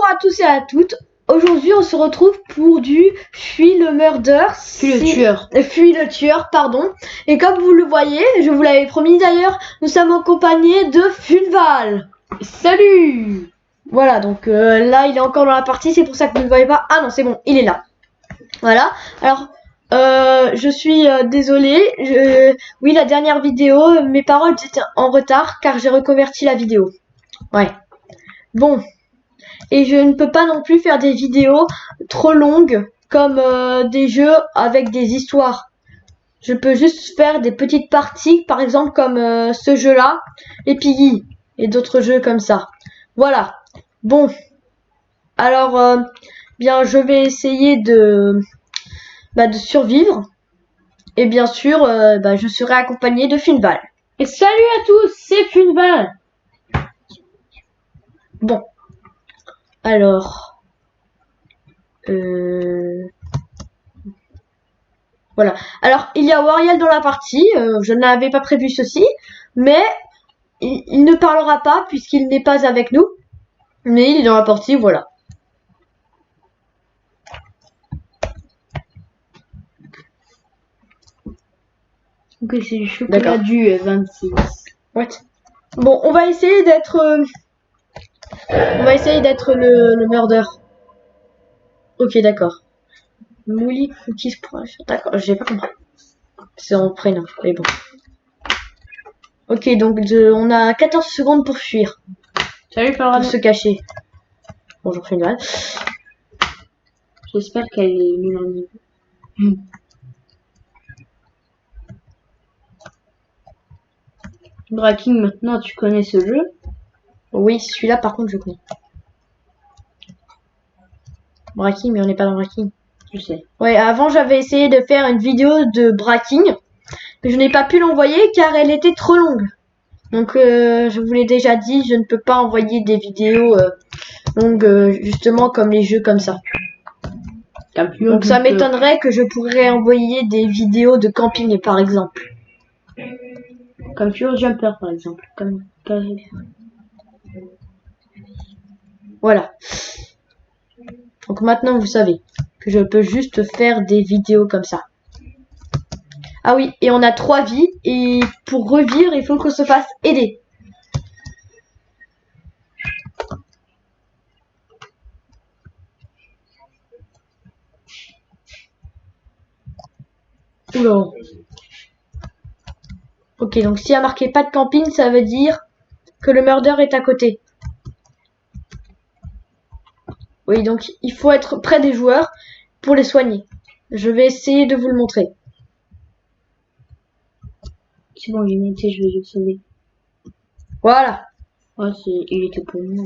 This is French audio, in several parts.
Bonjour à tous et à toutes. Aujourd'hui, on se retrouve pour du Fuis le murder. Fuis le tueur, pardon. Et comme vous le voyez, je vous l'avais promis d'ailleurs, nous sommes accompagnés de Funval. Salut. Voilà, donc là, il est encore dans la partie, c'est pour ça que vous ne le voyez pas. Ah non, c'est bon, il est là. Voilà. Alors, je suis désolée. Oui, la dernière vidéo, mes paroles étaient en retard car j'ai reconverti la vidéo. Ouais. Bon. Et je ne peux pas non plus faire des vidéos trop longues comme des jeux avec des histoires. Je peux juste faire des petites parties, par exemple comme ce jeu-là, et Piggy, et d'autres jeux comme ça. Voilà. Bon. Alors, bien, je vais essayer de survivre. Et bien sûr, je serai accompagné de Funval. Et salut à tous, c'est Funval. Bon. Alors, voilà. Alors, il y a Wariel dans la partie. Je n'avais pas prévu ceci, mais il ne parlera pas puisqu'il n'est pas avec nous. Mais il est dans la partie, voilà. Ok, c'est du chocolat du 26. What? Bon, on va essayer d'être le murder. Ok, d'accord. Mouli cookies pour un chat. D'accord, j'ai pas compris. C'est son prénom, mais bon. Ok, donc on a 14 secondes pour fuir. Salut Florent. Pour se cacher. Bonjour Funval. J'espère qu'elle est mise en niveau. Braking, maintenant tu connais ce jeu? Oui, celui-là par contre je connais. Braking, mais on n'est pas dans Braking. Je sais. Ouais, avant j'avais essayé de faire une vidéo de Braking, mais je n'ai pas pu l'envoyer car elle était trop longue. Donc je vous l'ai déjà dit, je ne peux pas envoyer des vidéos longues justement comme les jeux comme ça. Donc ça m'étonnerait que je pourrais envoyer des vidéos de camping par exemple. Comme Pure Jumper par exemple. Voilà. Donc maintenant vous savez que je peux juste faire des vidéos comme ça. Ah oui, et on a 3 vies et pour revivre il faut qu'on se fasse aider. Oula. Ok, donc s'il y a marqué pas de camping, ça veut dire que le murder est à côté. Oui, donc il faut être près des joueurs pour les soigner. Je vais essayer de vous le montrer. C'est bon, j'ai noté, je vais le sauver. Voilà. Oh, il était pour moi.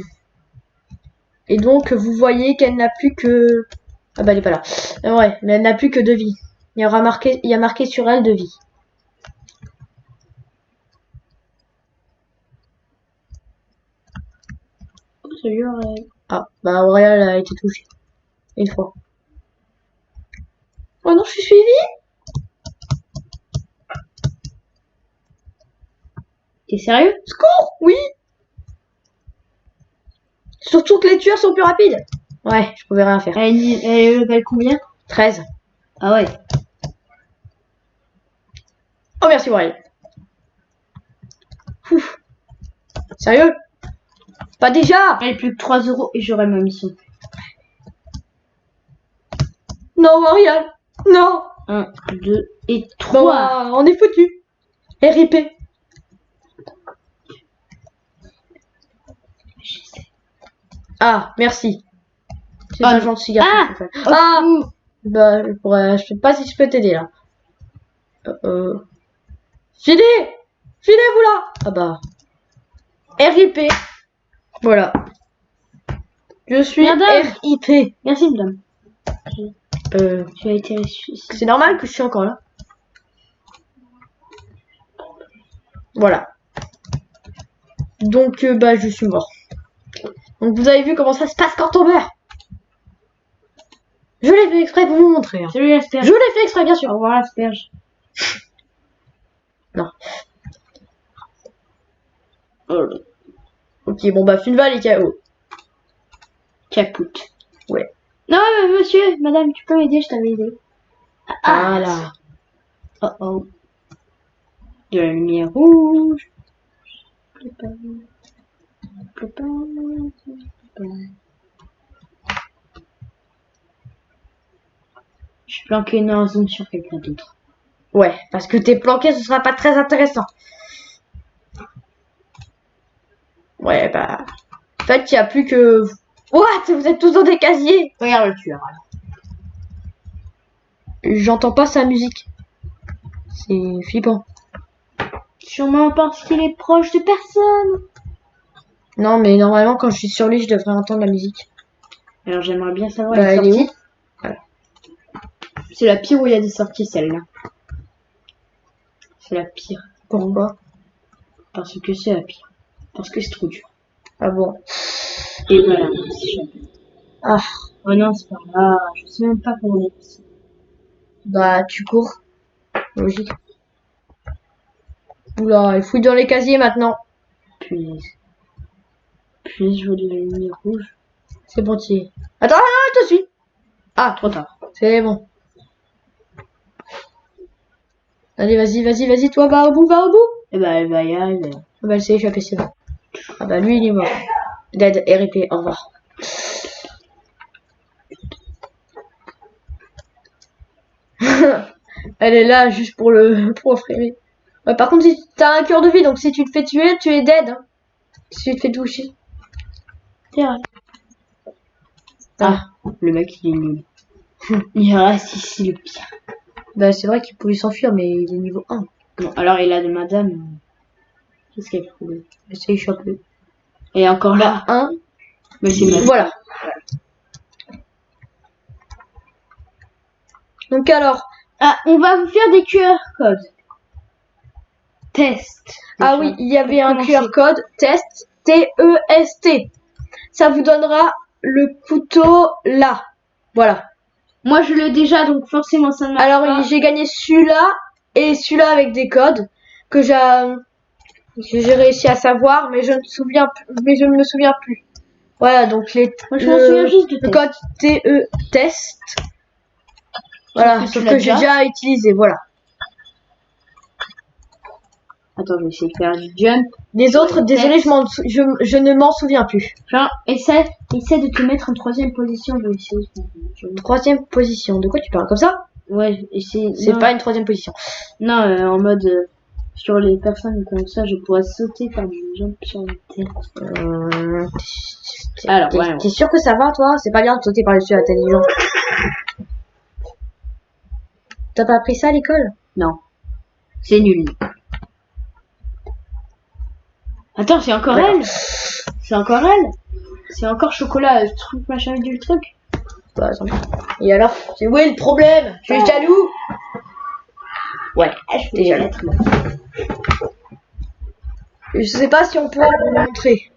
Et donc, vous voyez qu'elle n'a plus que... Ah bah, elle est pas là. Ouais, mais elle n'a plus que 2 vies. Il y a marqué sur elle 2 vies. Oh, salut, Aurel. Ah, bah, Aurel a été touchée. Une fois. Oh non, je suis suivie. T'es sérieux? Secours. Oui. Surtout que les tueurs sont plus rapides. Ouais, je pouvais rien faire. Elle est level combien? 13. Ah ouais. Oh, merci, Aurel. Ouf. Sérieux? Pas déjà? Elle est plus que 3 € et j'aurai ma mission. Non, Aurel. Non. 1, 2 et 3. Bon, on est foutu. RIP. Ah, merci. C'est un gentil garçon. Ah, bah, je sais pas si je peux t'aider là. Filez, filez-vous là. Ah bah, RIP. Voilà. Je suis RIP. Merci madame. Tu as été. C'est normal que je suis encore là. Voilà. Donc, je suis mort. Donc, vous avez vu comment ça se passe quand on meurt. Je l'ai fait exprès pour vous montrer. Hein. Salut l'asperge. Je l'ai fait exprès, bien sûr. Au revoir l'asperge. Non. Ok, bon bah Funval est KO. Caput. Ouais. Non, mais monsieur, madame, tu peux m'aider, je t'avais aidé. Voilà. Oh oh. De la lumière rouge. Je suis planqué dans un zoom sur quelqu'un d'autre. Ouais, parce que t'es planqué, ce sera pas très intéressant. Ouais, bah... En fait, il n'y a plus que... What? Vous êtes tous dans des casiers. Regarde le tueur. J'entends pas sa musique. C'est flippant. Sûrement parce qu'il est proche de personne. Non, mais normalement, quand je suis sur lui, je devrais entendre la musique. Alors j'aimerais bien savoir Bah, les elle est sorties. où? Voilà. C'est la pire où il y a des sorties, celle-là. C'est la pire. Pourquoi? Parce que c'est la pire. Parce que c'est trop dur. Ah bon? Et voilà. Ah, Oh non, c'est pas grave. Je sais même pas comment on est ici. bah, tu cours. Logique. Oula, il fouille dans les casiers maintenant. Punaise. Punaise, je vois de la lumière rouge. C'est bon, tu y es. Attends, je te suis. Ah, Trop tard. c'est bon. Allez, vas-y, toi, va au bout. Et bah, elle va y arriver. Ah bah, elle s'est échappée, c'est bon. Ah bah, lui, il est mort. Dead, RIP, au revoir. Elle est là juste pour le freiner. Ouais, par contre, si t'as un cœur de vie, donc si tu te fais tuer, tu es dead. Hein. Si tu te fais toucher. C'est vrai. Ah, Le mec, il est nul. Il reste ici le pire. bah c'est vrai qu'il pouvait s'enfuir, mais il est niveau 1. Bon, alors il a de madame. Qu'est-ce qu'elle fait? Il s'est échappé. Et encore là. 1. Mais c'est madame. Voilà. Donc alors, Ah, on va vous faire des QR codes. Test. ah oui, il y avait un Commencer. QR code, test, T-E-S-T. Ça vous donnera le couteau là. Voilà. Moi, je l'ai déjà, donc forcément, ça ne marche Alors, pas. j'ai gagné celui-là et celui-là avec des codes que j'ai réussi à savoir, mais je ne me souviens plus. Voilà, donc Moi, je m'en souviens juste de le test. code TE test. Voilà, que tu sauf l'as que j'ai déjà utilisé, voilà. Attends, je vais essayer de faire du jump. Les autres, Test. désolé, je ne m'en souviens plus. Genre, essaie de te mettre en 3e position. Je vais essayer. Troisième position, de quoi tu parles? Comme ça? Ouais, essayer. C'est non. pas une troisième position. Non, en mode sur les personnes comme ça, je pourrais sauter par du jump sur la tête. Alors, ouais. T'es sûr que ça va, toi? C'est pas bien de sauter par-dessus la tête des gens. T'as pas appris ça à l'école? Non, c'est nul. Attends, c'est encore D'accord. elle. C'est encore elle. C'est encore chocolat, truc machin du truc. Bah, attends. Et alors? C'est où est le problème? Je suis jaloux? Ouais, Je t'es jaloux. Je sais pas si on pourra vous montrer.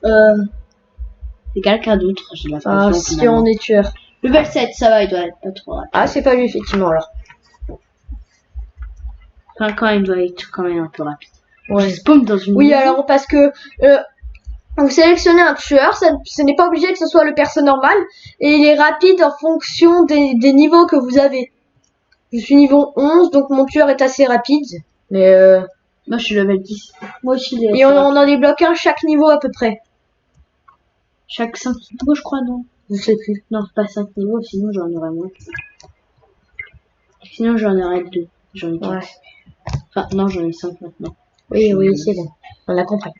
C'est quelqu'un d'autre, j'ai Enfin, l'impression. si finalement. on est tueur. Level 7, ça va, il doit être pas trop rapide. Ah, c'est pas lui, effectivement, alors. Enfin, quand il doit être quand même un peu rapide. Ouais. Je spawn dans une Oui, maison. alors, parce que vous sélectionnez un tueur, ce n'est pas obligé que ce soit le perso normal, et il est rapide en fonction des niveaux que vous avez. Je suis niveau 11, donc mon tueur est assez rapide, mais Moi, je suis level 10. Moi aussi, et on en débloque un chaque niveau à peu près. Chaque 5 niveaux, je crois, non? Je sais plus. Non, pas 5 niveaux, sinon j'en aurais moins. Sinon, j'en aurais 2. J'en ai 4. Ouais. Enfin, non, j'en ai 5 maintenant. Oui, c'est bon. On l'a compris.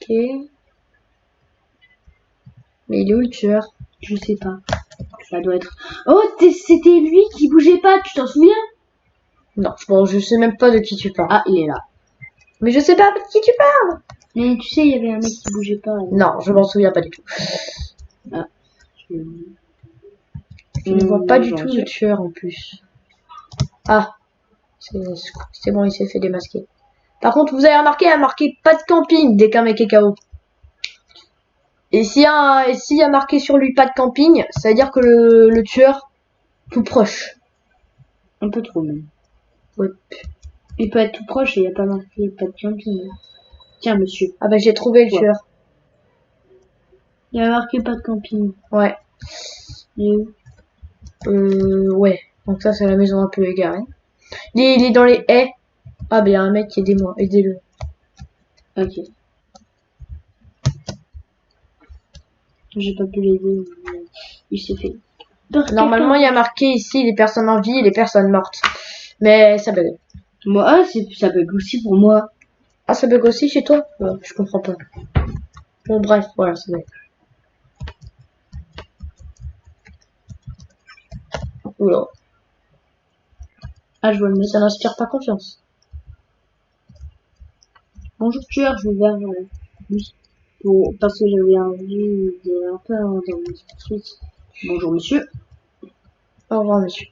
Ok. Mais il est où le tueur? Je sais pas. Ça doit être... Oh, c'était lui qui bougeait pas, tu t'en souviens? Non, je sais même pas de qui tu parles. Ah, il est là. Mais je sais pas de qui tu parles. Mais tu sais, il y avait un mec qui bougeait pas. Non, je m'en souviens pas du tout. Je ne vois pas du tout le tueur en plus. Ah, c'est bon, il s'est fait démasquer. Par contre, vous avez remarqué, il a marqué pas de camping dès qu'un mec est KO. Et s'il y a marqué sur lui pas de camping, ça veut dire que le tueur tout proche. Un peu trop même. Ouais. Il peut être tout proche et il n'y a pas marqué pas de camping. Tiens, monsieur. Ah bah j'ai trouvé le tueur. Il y a marqué pas de camping. Ouais. Il est où? Ouais. Donc ça, c'est la maison un peu égarée. Il est dans les haies. Ah, ben, il y a un mec qui aidez-moi. Aidez-le. Ok. J'ai pas pu l'aider. Il s'est fait. Normalement, il y a marqué ici les personnes en vie et les personnes mortes. Mais ça bug. Moi, ça bug aussi pour moi. Ah, ça bug aussi chez toi? Ouais, je comprends pas. Bon, bref, voilà, ça bug. Oula. Ah, je vois le Ça message. n'inspire pas confiance. Bonjour tueur, je vais vers lui. Parce que j'avais envie de un peu dans mon suite. Bonjour monsieur. Au revoir, monsieur.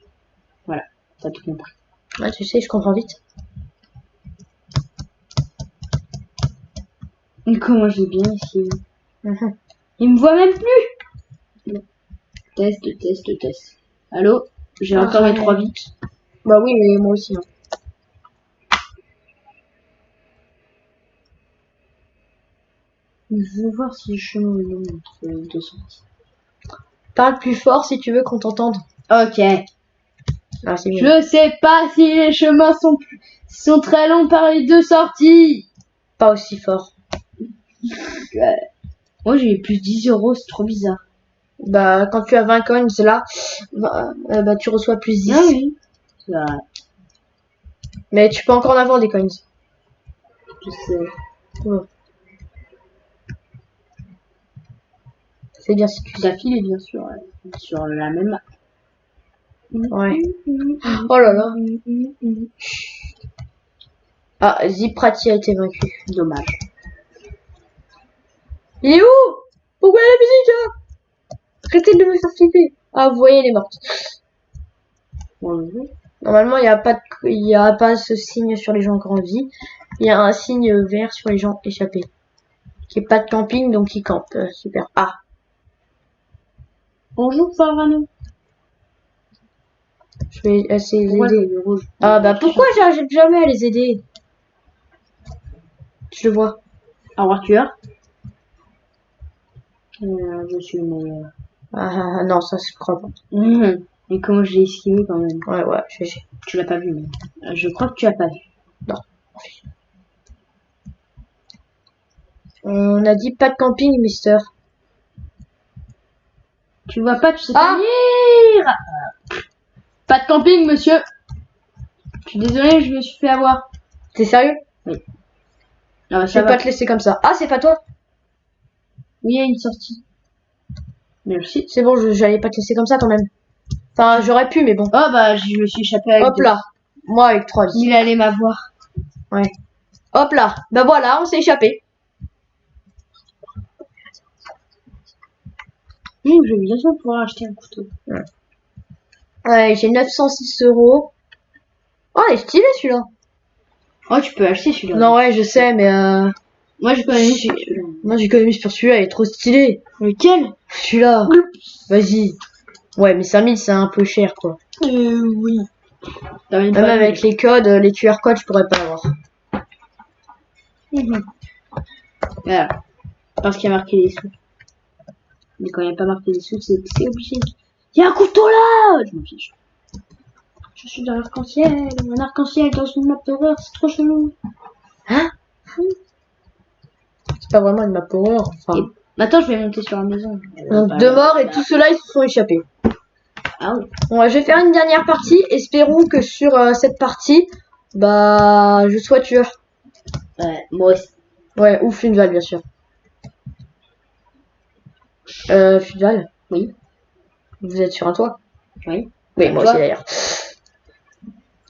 Voilà, t'as tout compris. Ouais, tu sais, je comprends vite. Et comment j'ai bien ici. Mhm. Il me voit même plus. Test. Allô? J'ai encore mes 3 vies. Bah oui, mais moi aussi. Hein. Je veux voir si je suis le nom entre 2 sorties. Parle plus fort si tu veux qu'on t'entende. Ok. Ah, c'est mieux. Je sais pas si les chemins sont très longs par les 2 sorties. Pas aussi fort. Moi j'ai eu plus 10 euros, c'est trop bizarre. Bah, quand tu as 20 coins, là, bah, tu reçois plus 10. Ah oui. Ça, Mais tu peux encore en avoir des coins. je sais. Ouais. C'est bien si tu sais. D'affilée bien sûr. Sur la même map. Ouais. Oh là là. Ah, Ziprati a été vaincu. Dommage. Il est où? Pourquoi la musique là? Arrêtez de me faire flipper. Ah, vous voyez, elle est morte. Bonjour. Normalement, il n'y a pas ce signe sur les gens encore en vie. Il y a un signe vert sur les gens échappés. Qui est pas de camping, donc ils campent. Super. Ah. Bonjour Farvano. Je vais essayer de les Pourquoi aider. c'est le rouge? Ah bah pourquoi j'arrive jamais à les aider? Je le vois. Au revoir tueur. Je suis le meilleur. Ah non, ça je crois pas. Mais comment j'ai esquivé quand même? Ouais, GG. Tu l'as pas vu, mais je crois que tu as pas vu. Non. On a dit pas de camping, mister. Tu vois pas, tu sais pas lire. Pas de camping, monsieur. Je suis désolée, je me suis fait avoir. T'es sérieux? Oui. Ah bah, Je vais pas te laisser comme ça. Ah, c'est pas toi? Oui, il y a une sortie. Merci. C'est bon, j'allais pas te laisser comme ça quand même. Enfin, j'aurais pu, mais bon. Oh bah, je me suis échappé avec Hop là. Moi avec 3 vies. Il allait m'avoir. Ouais. Hop là. Bah voilà, on s'est échappé. Je vais bien sûr pouvoir acheter un couteau. Ouais, j'ai 906 euros. Oh, il est stylé celui-là. Oh, tu peux acheter celui-là. Non, ouais, je sais, mais Moi, je connais celui-là. moi j'économise sur celui-là, il est trop stylé. Lequel? Celui-là. Vas-y. Ouais, mais 5000 c'est un peu cher quoi. Oui. Même avec les codes, les QR codes, je pourrais pas l'avoir. Voilà. Parce qu'il y a marqué les sous. Mais quand il n'y a pas marqué les sous, c'est obligé. Il y a un couteau là! Je m'en fiche. Je suis dans l'arc-en-ciel. Un arc-en-ciel dans une map d'horreur, c'est trop chelou. Hein? C'est pas vraiment une map horreur. Enfin. Attends, je vais monter sur la maison. Donc 2 morts et tous ceux-là ils se sont échappés. Ah oui. Bon, je vais faire une dernière partie. Espérons que sur cette partie, bah, je sois tueur. Ouais, moi aussi. Ouais, ou Funval bien sûr. Funval? Oui. Vous êtes sur un toit? Oui. Oui, moi aussi d'ailleurs.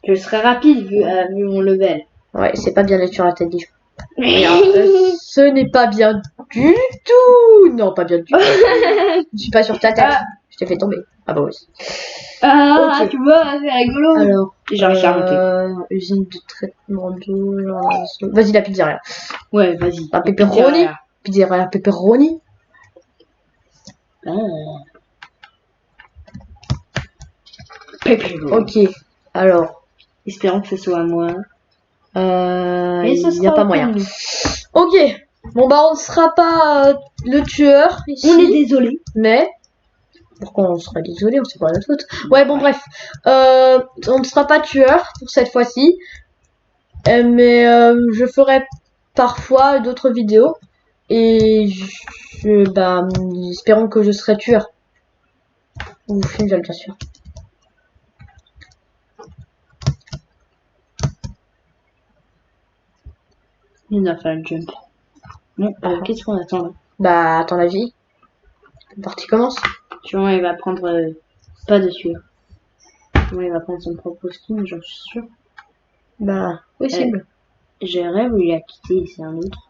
Je serai rapide vu mon level. Ouais, c'est pas bien d'être sur la tête des gens. Ce n'est pas bien du tout. Non, pas bien du tout. Je suis pas sur ta tête. Je t'ai fait tomber. Ah bah oui. Ah, Ok. tu vois, c'est rigolo. Alors, J'ai usine de traitement d'eau. Vas-y, la pizzeria. Ouais, vas-y. La pepperoni. Pizzeria pepperoni. Ok. Alors, espérons que ce soit à moi. il n'y a pas moyen. Ok. Bon bah on ne sera pas le tueur ici. On est désolé. Mais pourquoi on serait désolé, on sait pas notre faute. Ouais bon bref, on ne sera pas tueur pour cette fois-ci, mais je ferai parfois d'autres vidéos et bah espérons que je serai tueur ou Fingal bien sûr. Il a fait un jump. Bon, qu'est-ce qu'on attend là? Bah à ton avis, la partie commence. Tu vois, il va prendre pas de sûr. Il va prendre son propre skin, j'en suis sûr. Bah possible. J'ai rêve où il a quitté, c'est un autre.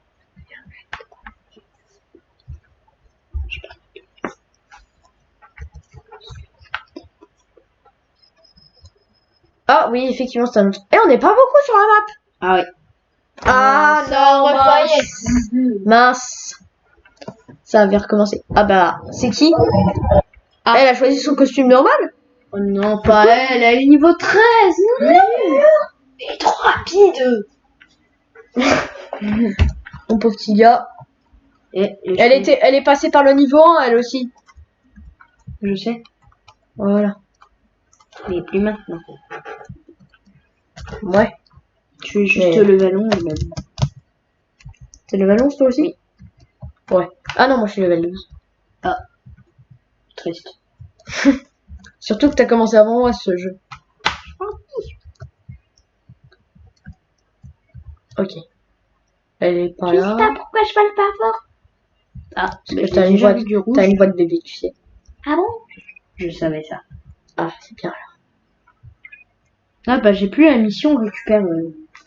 Ah oui effectivement c'est un autre. Et on n'est pas beaucoup sur la map. Ah oui. Ah non mince. Ça avait recommencé. Ah bah c'est qui? Ah. Elle a choisi son costume normal. Oh non, pas elle, elle est niveau 13. Non. Elle est trop rapide. Mon pauvre petit gars. Et elle est passée par le niveau 1 elle aussi. Je sais. Voilà. Mais plus maintenant. Ouais. Tu es juste le ballon même. T'es level 11 toi aussi? Oui. Ouais. Ah non moi je suis level 12. Ah. Triste. Surtout que t'as commencé avant moi ce jeu. Ok. Elle est pas là. Pourquoi je parle pas fort? Ah, parce que t'as une voix de bébé, tu sais. Ah bon? Je savais ça. Ah, c'est bien là. Ah bah j'ai plus la mission, on récupère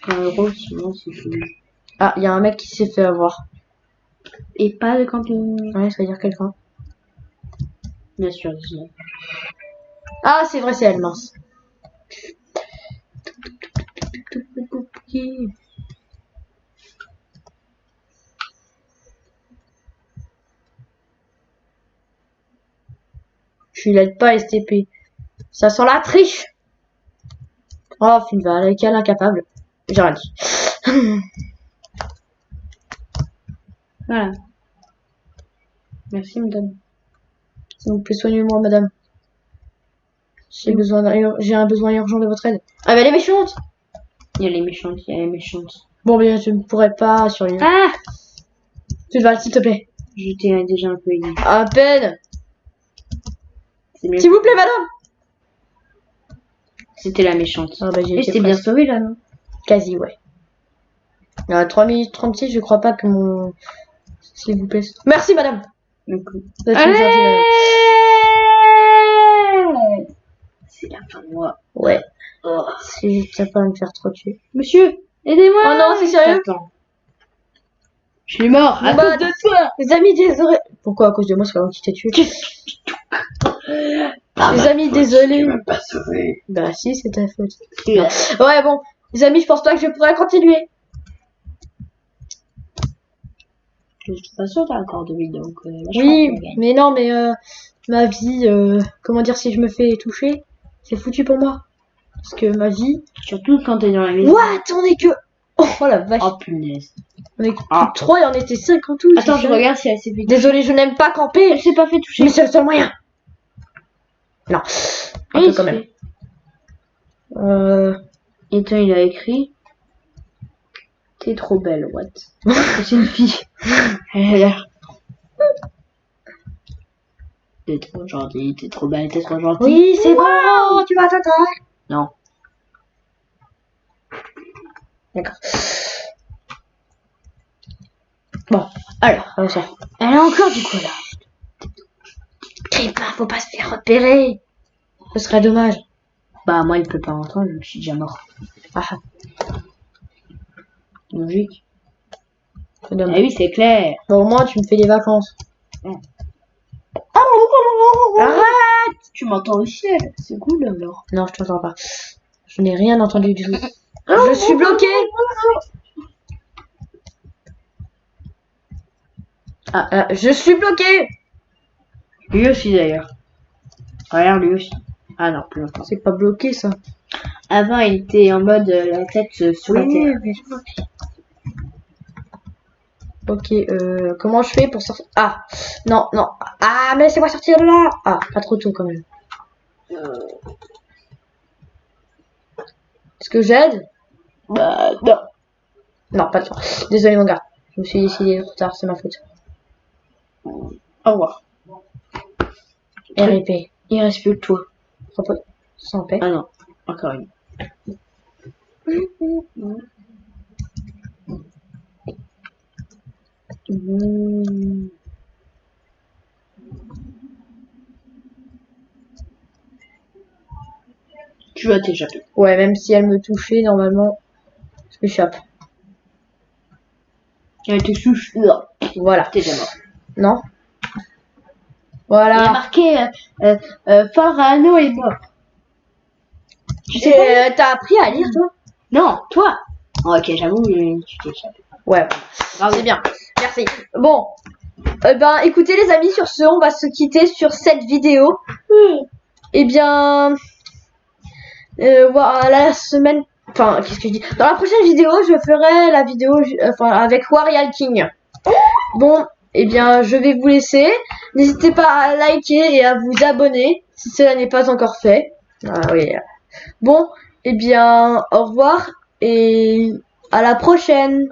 1€, sinon c'est fini. Ah, il y a un mec qui s'est fait avoir. Et pas de camping. Ouais, ça veut dire quelqu'un. Bien sûr, 19. Ah, c'est vrai, c'est elle, mince. Je l'aide pas STP. Ça sent la triche. Oh, Finval, quel incapable. J'ai rien dit. Voilà. Merci, madame. S'il vous plaît, soignez-moi, madame. J'ai un besoin urgent de votre aide. Ah, bah, elle est méchante. Il y a les méchantes, il y a les méchantes. Bon, bien, je ne pourrais pas survivre. Ah! Finval, s'il te plaît. Je t'ai déjà un peu aidé. À peine. S'il vous plaît, madame. C'était la méchante. Ah, bah, j'ai été c'était bien sauvé, là, non? Quasi, ouais. À 3 minutes 36, je crois pas que mon... S'il vous plaît. Merci, madame. Allez! C'est la fin de moi. Ouais. Oh. Si t'as pas à me faire trop tuer. Monsieur, aidez-moi! Oh non, c'est sérieux? Attends. Je suis mort à cause de toi! Les amis, désolé. Pourquoi à cause de moi, c'est pas moi qui t'ai tué? Les amis, désolé. Tu m'as pas sauvé. Bah si, c'est ta faute. Ouais, bon. Les amis, je pense pas que je pourrais continuer. De toute façon, t'as encore 2 vidéos, donc oui, mais non, mais ma vie, comment dire, si je me fais toucher, c'est foutu pour moi. Parce que ma vie... Surtout quand t'es dans la maison. What? On est que... Oh la vache. Oh punaise. On est que 3 et on était 5 en tout. Attends, je regarde si elle s'est fait toucher. Désolé, je n'aime pas camper. Elle s'est pas fait toucher. Mais c'est le seul moyen. Non. Un peu quand même. Et toi, il a écrit... T'es trop belle, what? C'est une fille. Elle a l'air... T'es trop gentille, t'es trop belle, t'es trop gentille. Oui, c'est bon, tu vas t'attendre. Non. D'accord. Bon, alors, ça. Elle a encore du coup là. Crie pas, faut pas se faire repérer. Ce serait dommage. Bah moi il peut pas entendre, je suis déjà mort. Ah. Logique. C'est dommage. Ah oui, c'est clair. Bon, au moins tu me fais des vacances. Arrête! Tu m'entends aussi, c'est cool alors. Non, je t'entends pas. Je n'ai rien entendu du tout. Je suis bloqué. Ah, je suis bloqué. Lui aussi d'ailleurs. Regarde lui aussi. Ah non, plus longtemps. C'est pas bloqué ça. Avant il était en mode la tête sous la terre. Mais Ok, comment je fais pour sortir? Ah, non, non. Ah, mais laissez-moi sortir de là. Ah, pas trop tôt quand même. Est-ce que j'aide? Bah, non. Non, pas de temps. Désolé mon gars. Je me suis décidé trop tard, c'est ma faute. Au revoir. RIP. Il reste plus que toi. Repose. Sans paix. Ah non, encore une. Tu vas t'échapper. Ouais, même si elle me touchait, normalement, je m'échappe. Elle te souche. Voilà. T'es déjà mort. Non? Il y a Voilà. marqué Farano est mort. Tu sais pas? T'as appris à lire, toi? Non, toi. Ok, j'avoue, tu t'es échappé. Ouais, c'est bien. Merci. Bon, ben écoutez les amis, sur ce, on va se quitter sur cette vidéo. Eh bien, voilà, la semaine... Enfin, qu'est-ce que je dis? Dans la prochaine vidéo, je ferai la vidéo avec Wario King. Bon, eh bien, je vais vous laisser. N'hésitez pas à liker et à vous abonner si cela n'est pas encore fait. Ah oui. Bon, eh bien, au revoir et à la prochaine.